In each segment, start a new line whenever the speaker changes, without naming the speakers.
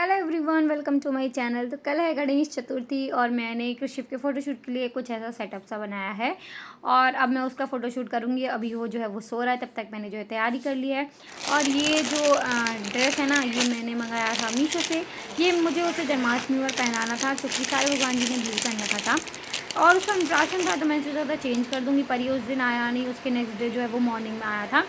Hello everyone, welcome to my channel. तो कल है गणेश चतुर्थी और मैंने कृषिप के फ़ोटोशूट के लिए कुछ ऐसा सेटअप सा बनाया है और अब मैं उसका फ़ोटोशूट करूँगी। अभी वो जो है वो सो रहा है, तब तक मैंने जो है तैयारी कर ली है। और ये जो ड्रेस है ना, ये मैंने मंगाया था मीशो से। ये मुझे उसे जन्माष्टमी पर पहनाना था क्योंकि सारे भगवान जी ने ब्लू पहन रखा था और उसका इंप्रेशन था, तो मैंने सोचा था चेंज कर दूँगी। पर ये उस दिन आया नहीं, उसके नेक्स्ट डे जो है वो मॉर्निंग में आया था,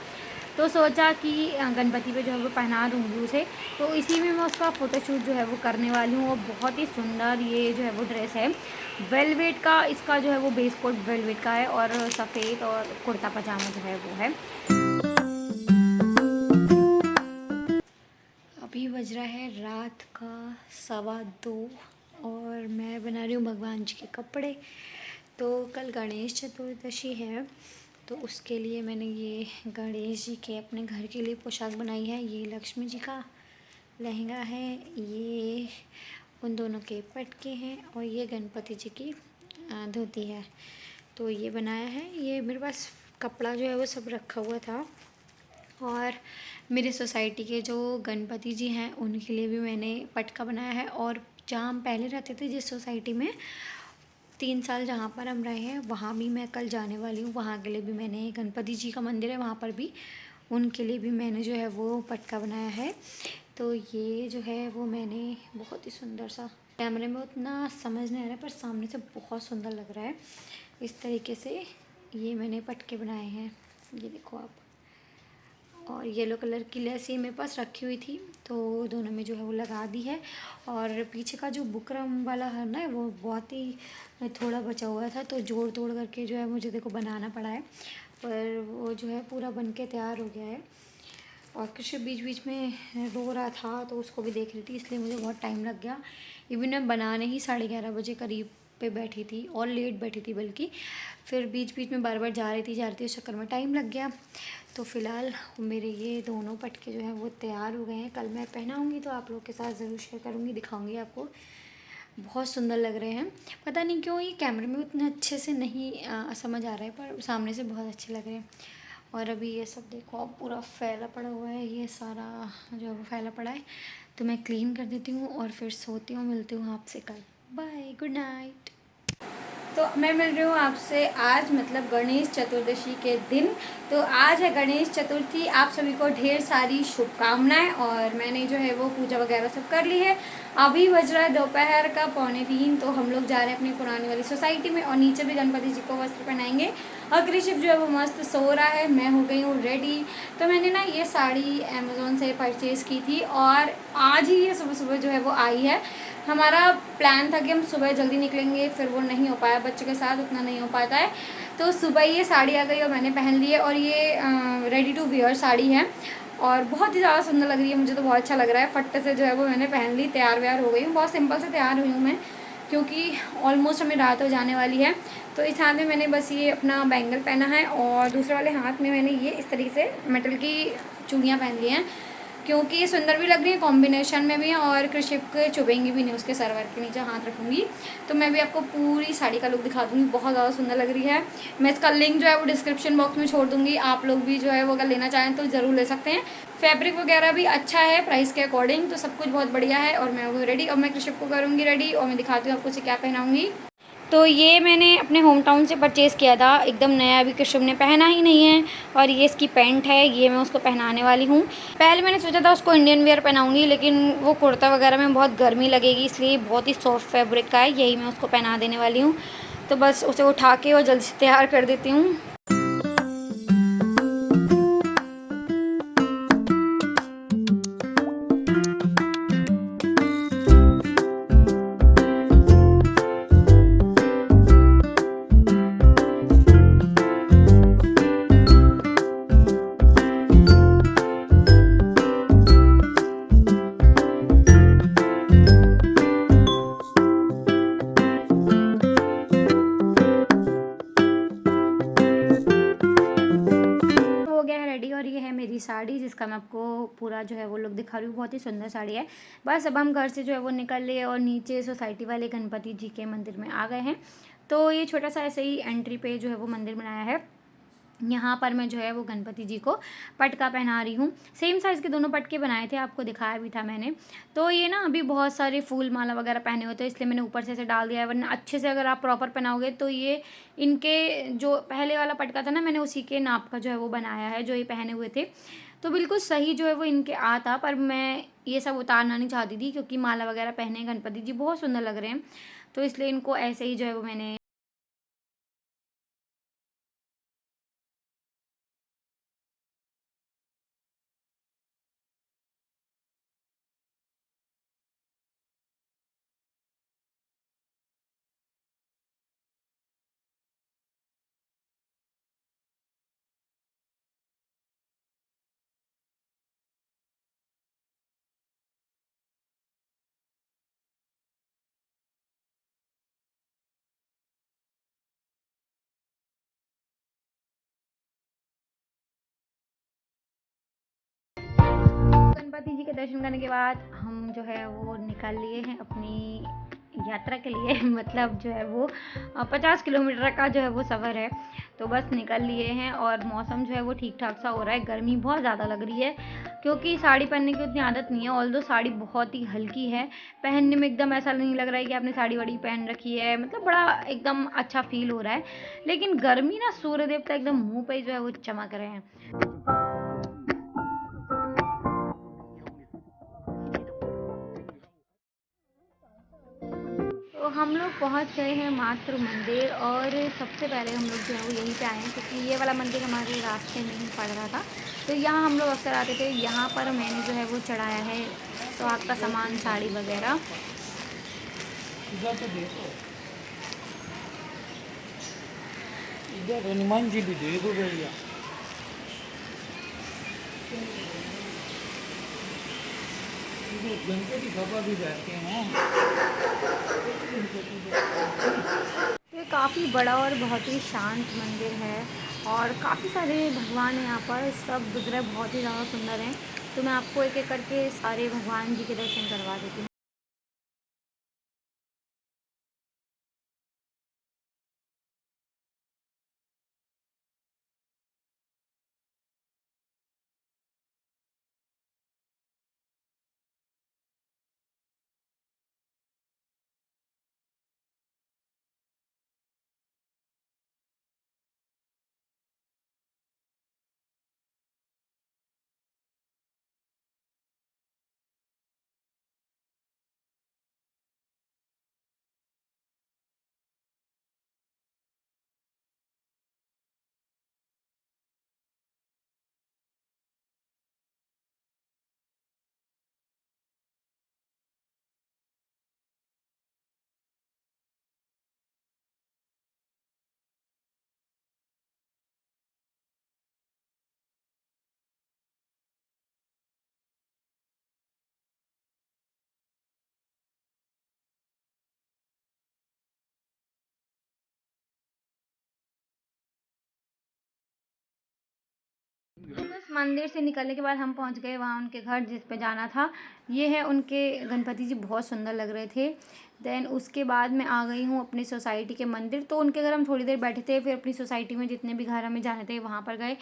तो सोचा कि गणपति पे जो है वो पहना दूँगी उसे। तो इसी में मैं उसका फ़ोटोशूट जो है वो करने वाली हूँ। और बहुत ही सुंदर ये जो है वो ड्रेस है, वेलवेट का। इसका जो है वो बेस कोट वेलवेट का है और सफ़ेद और कुर्ता पजामा जो है वो है। अभी बज रहा है रात का 2:15 और मैं बना रही हूँ भगवान जी के कपड़े। तो कल गणेश चतुर्दशी है, तो उसके लिए मैंने ये गणेश जी के अपने घर के लिए पोशाक बनाई है। ये लक्ष्मी जी का लहंगा है, ये उन दोनों के पटके हैं और ये गणपति जी की धोती है। तो ये बनाया है। ये मेरे पास कपड़ा जो है वो सब रखा हुआ था और मेरे सोसाइटी के जो गणपति जी हैं उनके लिए भी मैंने पटका बनाया है। और जहाँ हम पहले रहते थे, जिस सोसाइटी में 3 साल जहाँ पर हम रहे हैं, वहाँ भी मैं कल जाने वाली हूँ। वहाँ के लिए भी मैंने, गणपति जी का मंदिर है वहाँ पर भी, उनके लिए भी मैंने जो है वो पटका बनाया है। तो ये जो है वो मैंने बहुत ही सुंदर सा, कैमरे में उतना समझ नहीं आ रहा है पर सामने से बहुत सुंदर लग रहा है। इस तरीके से ये मैंने पटके बनाए हैं, ये देखो आप। और येलो कलर की लेस ये मेरे पास रखी हुई थी, तो दोनों में जो है वो लगा दी है। और पीछे का जो बुकरम वाला है ना, वो बहुत ही थोड़ा बचा हुआ था, तो जोड़ तोड़ करके जो है मुझे देखो बनाना पड़ा है। पर वो जो है पूरा बन के तैयार हो गया है। और कृषि बीच बीच में रो रहा था, तो उसको भी देख रही थी, इसलिए मुझे बहुत टाइम लग गया। इवन मैं बनाने ही 11:30 बजे करीब पे बैठी थी और लेट बैठी थी बल्कि। फिर बीच बीच में बार बार जा रही थी, उस चक्कर में टाइम लग गया। तो फ़िलहाल मेरे ये दोनों पटके जो हैं वो तैयार हो गए हैं। कल मैं पहनाऊँगी तो आप लोग के साथ ज़रूर शेयर करूँगी, दिखाऊँगी आपको। बहुत सुंदर लग रहे हैं। पता नहीं क्यों ये कैमरे में उतने अच्छे से नहीं समझ आ रहा है, पर सामने से बहुत अच्छे लग रहे हैं। और अभी ये सब देखो, अब पूरा फैला पड़ा हुआ है, ये सारा जो है वो फैला पड़ा है। तो मैं क्लीन कर देती हूँ और फिर सोती हूँ। मिलती हूँ आपसे कल। Bye, good night. तो मैं मिल रही हूँ आपसे आज, मतलब गणेश चतुर्दशी के दिन। तो आज है गणेश चतुर्थी, आप सभी को ढेर सारी शुभकामनाएं। और मैंने जो है वो पूजा वगैरह सब कर ली है। अभी बज रहा है दोपहर का 2:45, तो हम लोग जा रहे हैं अपनी पुरानी वाली सोसाइटी में और नीचे भी गणपति जी को वस्त्र पहनाएंगे। और कृषिप जो है वो मस्त सो रहा है, मैं हो गई हूँ रेडी। तो मैंने ना ये साड़ी अमेज़ोन से परचेज़ की थी और आज ही ये सुबह सुबह जो है वो आई है। हमारा प्लान था कि हम सुबह जल्दी निकलेंगे, फिर वो नहीं हो पाया, बच्चे के साथ उतना नहीं हो पाता है। तो सुबह ये साड़ी आ गई और मैंने पहन ली है। और ये रेडी टू वियर साड़ी है और बहुत ही ज़्यादा सुंदर लग रही है, मुझे तो बहुत अच्छा लग रहा है। फट्टे से जो है वो मैंने पहन ली, तैयार व्यार हो गई हूँ। बहुत सिंपल से तैयार हुई हूँ मैं, क्योंकि ऑलमोस्ट हमें रात हो जाने वाली है। तो इस हाथ में मैंने बस ये अपना बैंगल पहना है और दूसरे वाले हाथ में मैंने ये इस तरीके से मेटल की चूड़ियाँ पहन ली हैं, क्योंकि ये सुंदर भी लग रही है, कॉम्बिनेशन में भी है और कृषिप के चुभेंगी भी नहीं, उसके सरवर के नीचे हाथ रखूँगी। तो मैं भी आपको पूरी साड़ी का लुक दिखा दूँगी, बहुत ज़्यादा सुंदर लग रही है। मैं इसका लिंक जो है वो डिस्क्रिप्शन बॉक्स में छोड़ दूँगी, आप लोग भी जो है वो अगर लेना चाहें तो ज़रूर ले सकते हैं। फैब्रिक वगैरह भी अच्छा है प्राइस के अकॉर्डिंग, तो सब कुछ बहुत बढ़िया है। और मैं वो रेडी, और मैं कृषिप को करूँगी रेडी और मैं दिखाती हूँ आपको उसे क्या पहनाऊँगी। तो ये मैंने अपने होम टाउन से परचेज़ किया था, एकदम नया, अभी कृषिप ने पहना ही नहीं है। और ये इसकी पैंट है, ये मैं उसको पहनाने वाली हूँ। पहले मैंने सोचा था उसको इंडियन वेयर पहनाऊँगी, लेकिन वो कुर्ता वगैरह में बहुत गर्मी लगेगी, इसलिए बहुत ही सॉफ्ट फैब्रिक का है, यही मैं उसको पहना देने वाली हूँ। तो बस उसे उठा के और जल्दी से तैयार कर देती हूँ। और ये है मेरी साड़ी, जिसका मैं आपको पूरा जो है वो लुक दिखा रही हूँ। बहुत ही सुंदर साड़ी है। बस अब हम घर से जो है वो निकल लिए और नीचे सोसाइटी वाले गणपति जी के मंदिर में आ गए हैं। तो ये छोटा सा ऐसे ही एंट्री पे जो है वो मंदिर बनाया है। यहाँ पर मैं जो है वो गणपति जी को पटका पहना रही हूँ। सेम साइज़ के दोनों पटके बनाए थे, आपको दिखाया भी था मैंने। तो ये ना अभी बहुत सारे फूल माला वगैरह पहने हुए थे, इसलिए मैंने ऊपर से ऐसे डाल दिया है, वरना अच्छे से अगर आप प्रॉपर पहनाओगे तो ये इनके जो पहले वाला पटका था ना, मैंने उसी के नाप का जो है वो बनाया है, जो ये पहने हुए थे। तो बिल्कुल सही जो है वो इनके था, पर मैं ये सब उतारना नहीं चाहती थी क्योंकि माला वगैरह पहने गणपति जी बहुत सुंदर लग रहे हैं, तो इसलिए इनको ऐसे ही जो है वो मैंने गणपति जी के दर्शन करने के बाद हम जो है वो निकल लिए हैं अपनी यात्रा के लिए मतलब जो है वो 50 किलोमीटर का जो है वो सफ़र है, तो बस निकल लिए हैं। और मौसम जो है वो ठीक ठाक सा हो रहा है, गर्मी बहुत ज़्यादा लग रही है क्योंकि साड़ी पहनने की उतनी आदत नहीं है। ऑल्दो साड़ी बहुत ही हल्की है, पहनने में एकदम ऐसा नहीं लग रहा है कि आपने साड़ी वाड़ी पहन रखी है, मतलब बड़ा एकदम अच्छा फील हो रहा है। लेकिन गर्मी ना, सूर्य देवता एकदम मुँह पे जो है वो चमक रहे हैं। तो हम लोग पहुंच गए हैं मातृ मंदिर, और सबसे पहले हम लोग जो है वो यहीं पे आए हैं क्योंकि ये वाला मंदिर हमारे रास्ते में ही पड़ रहा था। तो यहाँ हम लोग अक्सर आते थे। यहाँ पर मैंने जो है वो चढ़ाया है तो आपका सामान, साड़ी वगैरह।
इधर हनुमान जी भी देखो भैया, गणपति बाबा भी बैठते हैं।
तो ये काफ़ी बड़ा और बहुत ही शांत मंदिर है और काफ़ी सारे भगवान हैं यहाँ पर, सब विग्रह बहुत ही ज़्यादा सुंदर हैं। तो मैं आपको एक एक करके सारे भगवान जी के दर्शन करवा देती हूँ। बस मंदिर से निकलने के बाद हम पहुंच गए वहाँ उनके घर जिस पे जाना था। ये है उनके गणपति जी, बहुत सुंदर लग रहे थे। देन उसके बाद मैं आ गई हूँ अपनी सोसाइटी के मंदिर। तो उनके घर हम थोड़ी देर बैठे थे, फिर अपनी सोसाइटी में जितने भी घर हमें जाने थे वहाँ पर गए।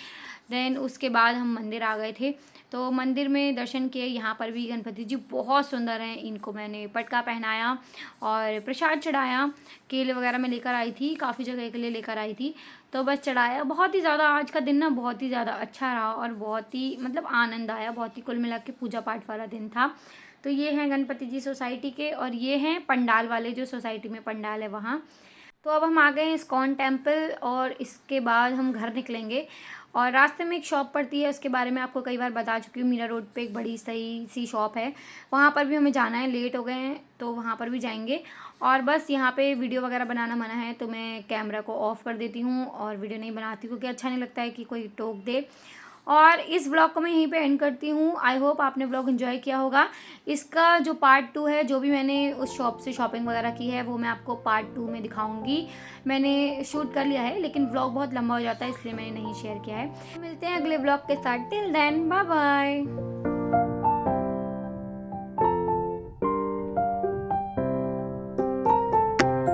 देन उसके बाद हम मंदिर आ गए थे, तो मंदिर में दर्शन किए। यहाँ पर भी गणपति जी बहुत सुंदर हैं। इनको मैंने पटका पहनाया और प्रसाद चढ़ाया। केले वगैरह मैं लेकर आई थी, काफ़ी जगह के लिए लेकर आई थी, तो बस चढ़ाया। बहुत ही ज़्यादा आज का दिन ना बहुत ही ज़्यादा अच्छा रहा और बहुत ही मतलब आनंद आया। बहुत ही कुल मिला के पूजा पाठ वाला दिन था। तो ये हैं गणपति जी सोसाइटी के, और ये हैं पंडाल वाले, जो सोसाइटी में पंडाल है वहाँ। तो अब हम आ गए हैं इस्कॉन टेम्पल, और इसके बाद हम घर निकलेंगे। और रास्ते में एक शॉप पड़ती है, उसके बारे में आपको कई बार बता चुकी हूँ। मीरा रोड पे एक बड़ी सही सी शॉप है, वहाँ पर भी हमें जाना है। लेट हो गए हैं तो वहाँ पर भी जाएंगे। और बस यहाँ पे वीडियो वगैरह बनाना मना है, तो मैं कैमरा को ऑफ़ कर देती हूँ और वीडियो नहीं बनाती क्योंकि अच्छा नहीं लगता है कि कोई टोक दे। और इस व्लॉग को मैं यहीं पे एंड करती हूँ। आई होप आपने व्लॉग एंजॉय किया होगा। इसका जो पार्ट 2 है, जो भी मैंने उस शॉप से शॉपिंग वगैरह की है, वो मैं आपको पार्ट 2 में दिखाऊंगी। मैंने शूट कर लिया है लेकिन व्लॉग बहुत लंबा हो जाता है, इसलिए मैंने नहीं शेयर किया है। मिलते हैं अगले व्लॉग के साथ। Till then, bye bye.